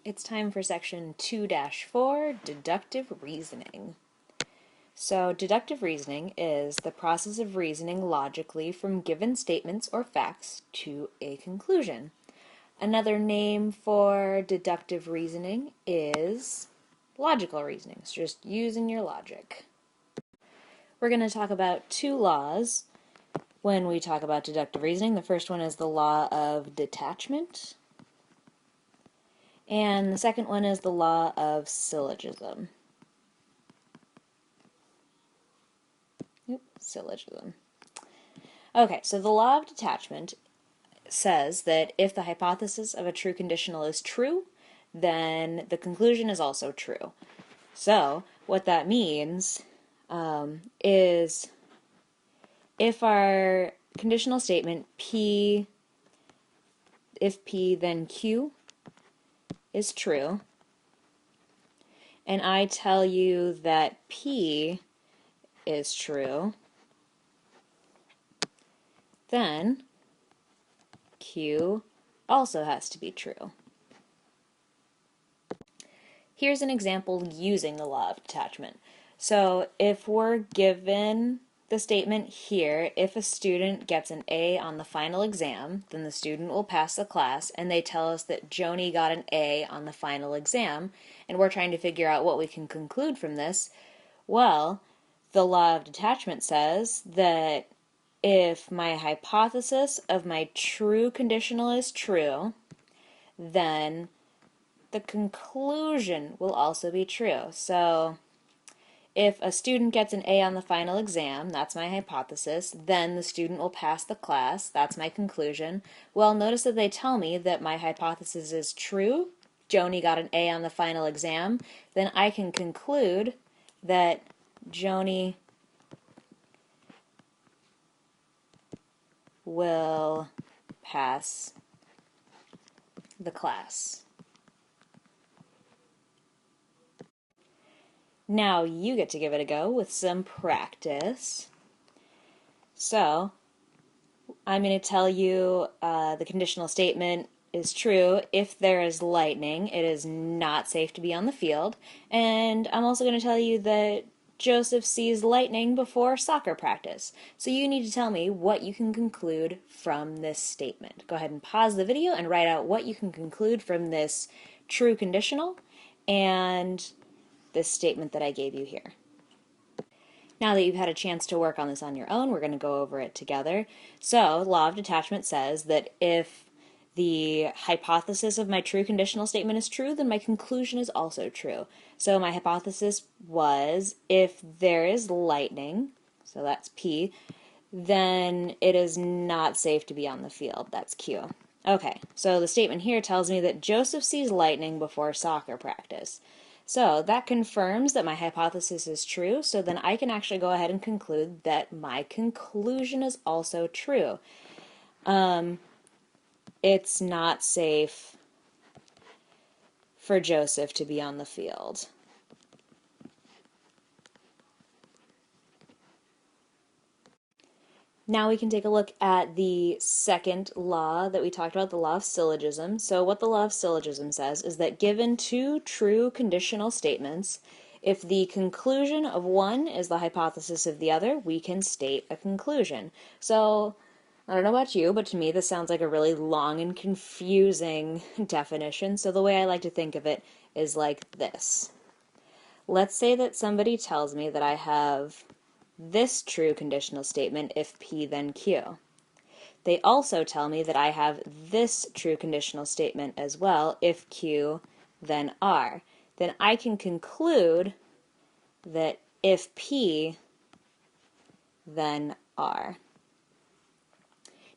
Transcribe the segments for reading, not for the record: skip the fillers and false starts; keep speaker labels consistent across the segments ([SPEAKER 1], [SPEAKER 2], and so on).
[SPEAKER 1] It's time for section 2-4, Deductive Reasoning. So, deductive reasoning is the process of reasoning logically from given statements or facts to a conclusion. Another name for deductive reasoning is logical reasoning. It's just using your logic. We're going to talk about two laws when we talk about deductive reasoning. The first one is the law of detachment. And the second one is the law of syllogism. Syllogism. Okay, so the law of detachment says that if the hypothesis of a true conditional is true, then the conclusion is also true. So, what that means is if our conditional statement P, if P then Q is true, and I tell you that P is true, then Q also has to be true. Here's an example using the law of detachment. So if we're given the statement here, if a student gets an A on the final exam, then the student will pass the class, and they tell us that Joni got an A on the final exam, and we're trying to figure out what we can conclude from this. Well, the law of detachment says that if my hypothesis of my true conditional is true, then the conclusion will also be true. So if a student gets an A on the final exam, that's my hypothesis, then the student will pass the class, that's my conclusion. Well, notice that they tell me that my hypothesis is true, Joni got an A on the final exam, then I can conclude that Joni will pass the class. Now you get to give it a go with some practice. So, I'm going to tell you the conditional statement is true. If there is lightning, it is not safe to be on the field. And I'm also going to tell you that Joseph sees lightning before soccer practice. So you need to tell me what you can conclude from this statement. Go ahead and pause the video and write out what you can conclude from this true conditional and this statement that I gave you here. Now that you've had a chance to work on this on your own, we're going to go over it together. So, law of detachment says that if the hypothesis of my true conditional statement is true, then my conclusion is also true. So my hypothesis was if there is lightning, so that's P, then it is not safe to be on the field, that's Q. Okay, so the statement here tells me that Joseph sees lightning before soccer practice. So that confirms that my hypothesis is true, so then I can actually go ahead and conclude that my conclusion is also true. It's not safe for Joseph to be on the field. Now we can take a look at the second law that we talked about, the law of syllogism. So what the law of syllogism says is that given two true conditional statements, if the conclusion of one is the hypothesis of the other, we can state a conclusion. So I don't know about you, but to me this sounds like a really long and confusing definition. So the way I like to think of it is like this. Let's say that somebody tells me that I have this true conditional statement, if P then Q. They also tell me that I have this true conditional statement as well, if Q then R. Then I can conclude that if P then R.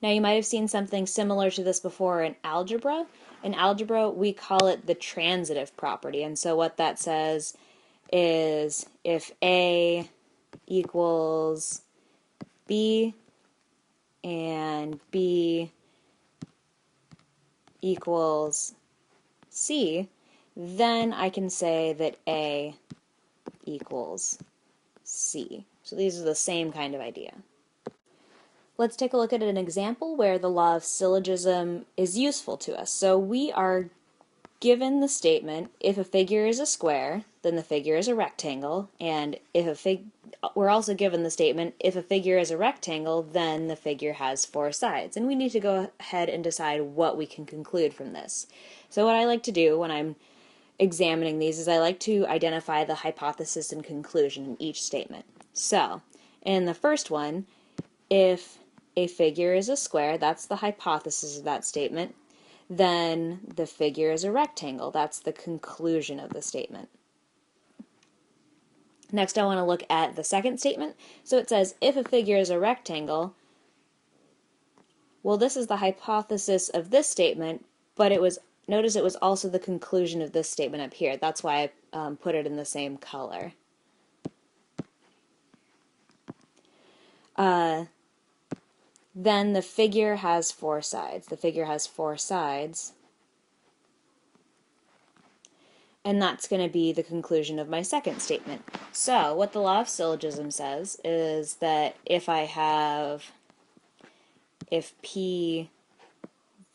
[SPEAKER 1] Now you might have seen something similar to this before in algebra. In algebra we call it the transitive property, and so what that says is if A equals B and B equals C, then I can say that A equals C. So these are the same kind of idea. Let's take a look at an example where the law of syllogism is useful to us. So we are given the statement, if a figure is a square, then the figure is a rectangle, and we're also given the statement, if a figure is a rectangle, then the figure has four sides. And we need to go ahead and decide what we can conclude from this. So what I like to do when I'm examining these is I like to identify the hypothesis and conclusion in each statement. So, in the first one, if a figure is a square, that's the hypothesis of that statement, then the figure is a rectangle. That's the conclusion of the statement. Next, I want to look at the second statement. So it says, if a figure is a rectangle, well, this is the hypothesis of this statement, but notice it was also the conclusion of this statement up here. That's why I put it in the same color. Then the figure has four sides. The figure has four sides. And that's going to be the conclusion of my second statement. So, what the law of syllogism says is that if P,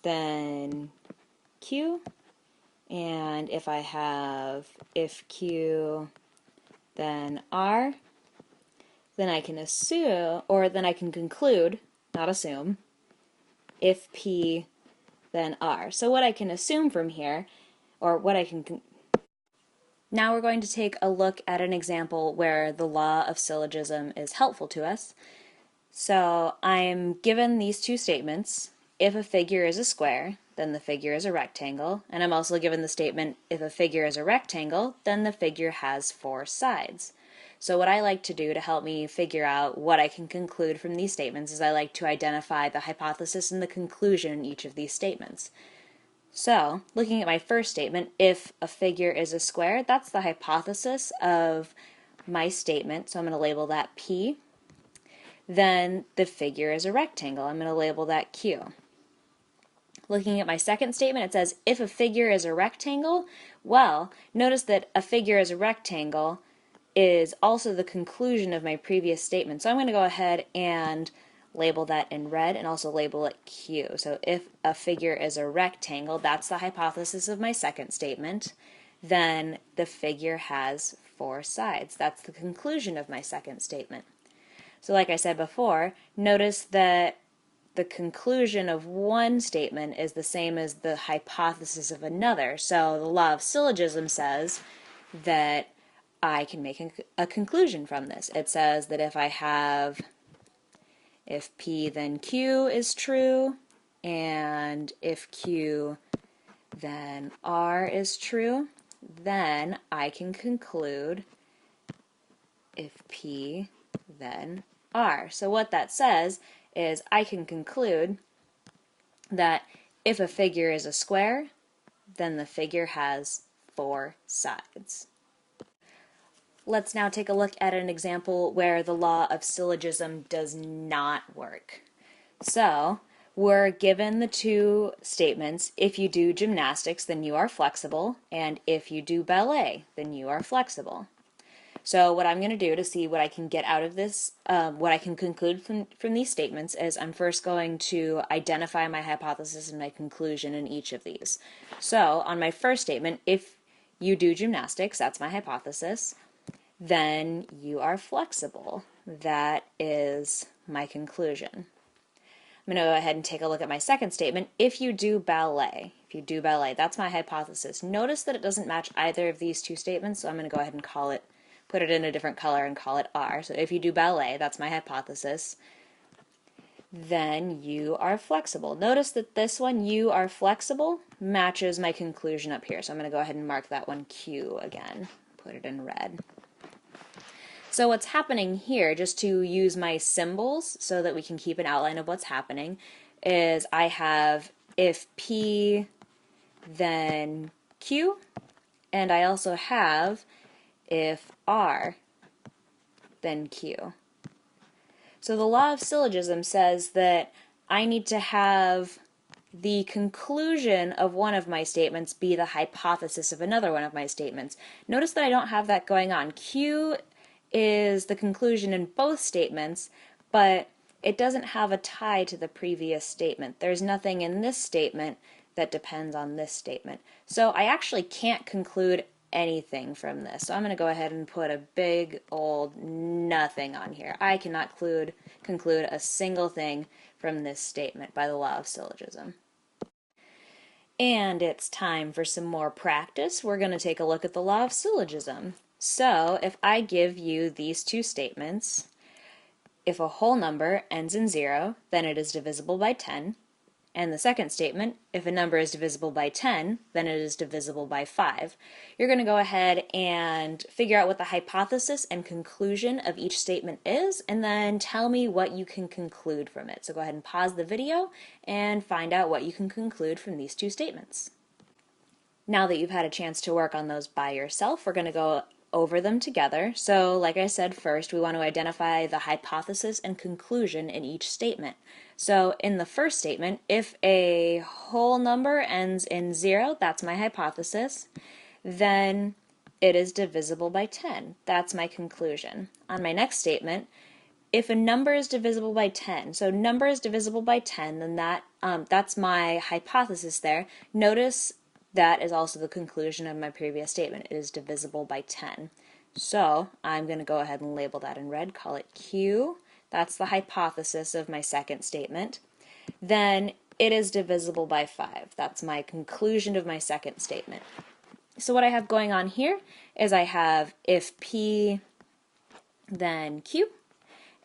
[SPEAKER 1] then Q, and if Q, then R, then I can assume, or then I can conclude, not assume, if P, then R. So what I can assume from here, or what I can now we're going to take a look at an example where the law of syllogism is helpful to us. So I'm given these two statements. If a figure is a square, then the figure is a rectangle. And I'm also given the statement, if a figure is a rectangle, then the figure has four sides. So what I like to do to help me figure out what I can conclude from these statements is I like to identify the hypothesis and the conclusion in each of these statements. So, looking at my first statement, if a figure is a square, that's the hypothesis of my statement, so I'm going to label that P. Then the figure is a rectangle, I'm going to label that Q. Looking at my second statement, it says, if a figure is a rectangle, well, notice that a figure is a rectangle is also the conclusion of my previous statement. So I'm going to go ahead and label that in red and also label it Q. So if a figure is a rectangle, that's the hypothesis of my second statement. Then the figure has four sides. That's the conclusion of my second statement. So like I said before, notice that the conclusion of one statement is the same as the hypothesis of another. So the law of syllogism says that I can make a conclusion from this. It says that if P then Q is true, and if Q then R is true, then I can conclude if P then R. So what that says is I can conclude that if a figure is a square, then the figure has four sides. Let's now take a look at an example where the law of syllogism does not work. So, we're given the two statements, if you do gymnastics, then you are flexible, and if you do ballet, then you are flexible. So what I'm going to do to see what I can get out of this, what I can conclude from these statements is I'm first going to identify my hypothesis and my conclusion in each of these. So on my first statement, if you do gymnastics, that's my hypothesis, then you are flexible. That is my conclusion. I'm going to go ahead and take a look at my second statement. If you do ballet, that's my hypothesis. Notice that it doesn't match either of these two statements, so I'm going to go ahead and put it in a different color and call it R. So if you do ballet, that's my hypothesis, then you are flexible. Notice that this one, you are flexible, matches my conclusion up here. So I'm going to go ahead and mark that one Q again, put it in red. So what's happening here, just to use my symbols so that we can keep an outline of what's happening, is I have if P, then Q, and I also have if R, then Q. So the law of syllogism says that I need to have the conclusion of one of my statements be the hypothesis of another one of my statements. Notice that I don't have that going on. Q is the conclusion in both statements, but it doesn't have a tie to the previous statement. There's nothing in this statement that depends on this statement. So I actually can't conclude anything from this. So I'm going to go ahead and put a big old nothing on here. I cannot conclude a single thing from this statement by the law of syllogism. And it's time for some more practice. We're going to take a look at the law of syllogism. So if I give you these two statements, if a whole number ends in 0, then it is divisible by 10. And the second statement, if a number is divisible by 10, then it is divisible by 5. You're going to go ahead and figure out what the hypothesis and conclusion of each statement is, and then tell me what you can conclude from it. So go ahead and pause the video and find out what you can conclude from these two statements. Now that you've had a chance to work on those by yourself, we're going to go over them together. So like I said, first we want to identify the hypothesis and conclusion in each statement. So in the first statement, if a whole number ends in 0, that's my hypothesis, then it is divisible by 10. That's my conclusion. On my next statement, if a number is divisible by 10, so number is divisible by 10, then that's my hypothesis there. Notice that is also the conclusion of my previous statement. It is divisible by 10. So I'm going to go ahead and label that in red, call it Q. That's the hypothesis of my second statement. Then it is divisible by 5. That's my conclusion of my second statement. So what I have going on here is I have if P, then Q,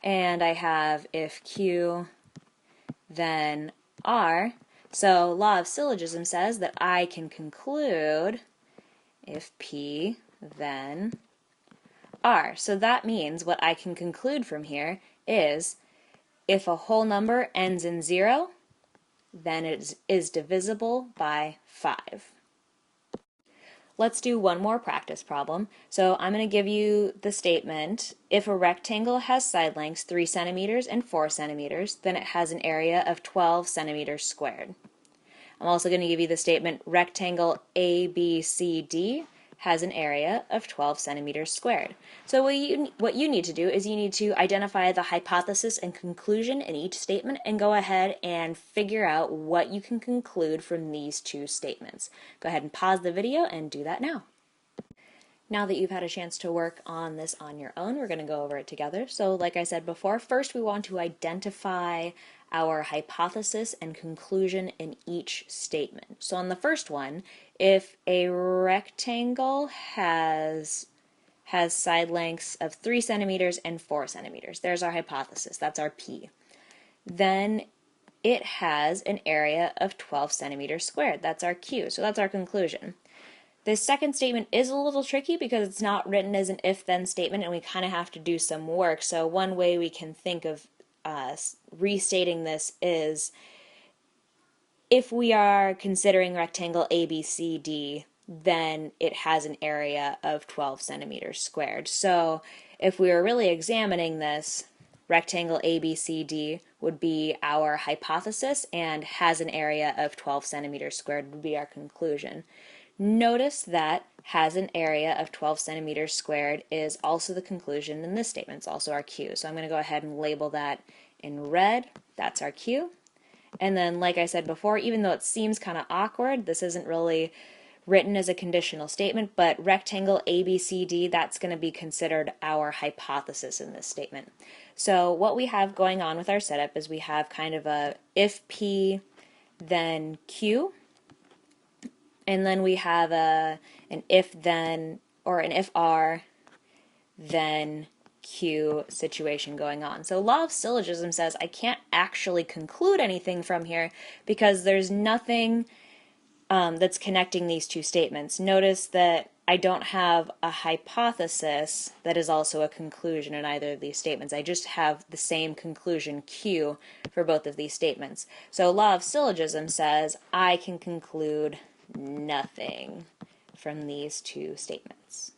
[SPEAKER 1] and I have if Q, then R. So law of syllogism says that I can conclude if P, then R. So that means what I can conclude from here is if a whole number ends in 0, then it is divisible by 5. Let's do one more practice problem. So I'm going to give you the statement, if a rectangle has side lengths 3 centimeters and 4 centimeters, then it has an area of 12 centimeters squared. I'm also going to give you the statement, rectangle ABCD has an area of 12 centimeters squared. So what you need to do is you need to identify the hypothesis and conclusion in each statement and go ahead and figure out what you can conclude from these two statements. Go ahead and pause the video and do that now. Now that you've had a chance to work on this on your own, we're going to go over it together. So like I said before, first we want to identify our hypothesis and conclusion in each statement. So on the first one, if a rectangle has side lengths of 3 centimeters and 4 centimeters, there's our hypothesis, that's our P. Then it has an area of 12 centimeters squared, that's our Q, so that's our conclusion. This second statement is a little tricky because it's not written as an if-then statement and we kind of have to do some work. So one way we can think of restating this is if we are considering rectangle ABCD, then it has an area of 12 centimeters squared. So if we were really examining this, rectangle ABCD would be our hypothesis and has an area of 12 centimeters squared would be our conclusion. Notice that has an area of 12 centimeters squared is also the conclusion in this statement. It's also our Q. So I'm going to go ahead and label that in red. That's our Q. And then, like I said before, even though it seems kind of awkward, this isn't really written as a conditional statement, but rectangle ABCD, that's going to be considered our hypothesis in this statement. So what we have going on with our setup is we have kind of a if P, then Q, and then we have an if then, or an if R, then Q situation going on. So law of syllogism says I can't actually conclude anything from here because there's nothing that's connecting these two statements. Notice that I don't have a hypothesis that is also a conclusion in either of these statements. I just have the same conclusion Q for both of these statements. So law of syllogism says I can conclude nothing from these two statements.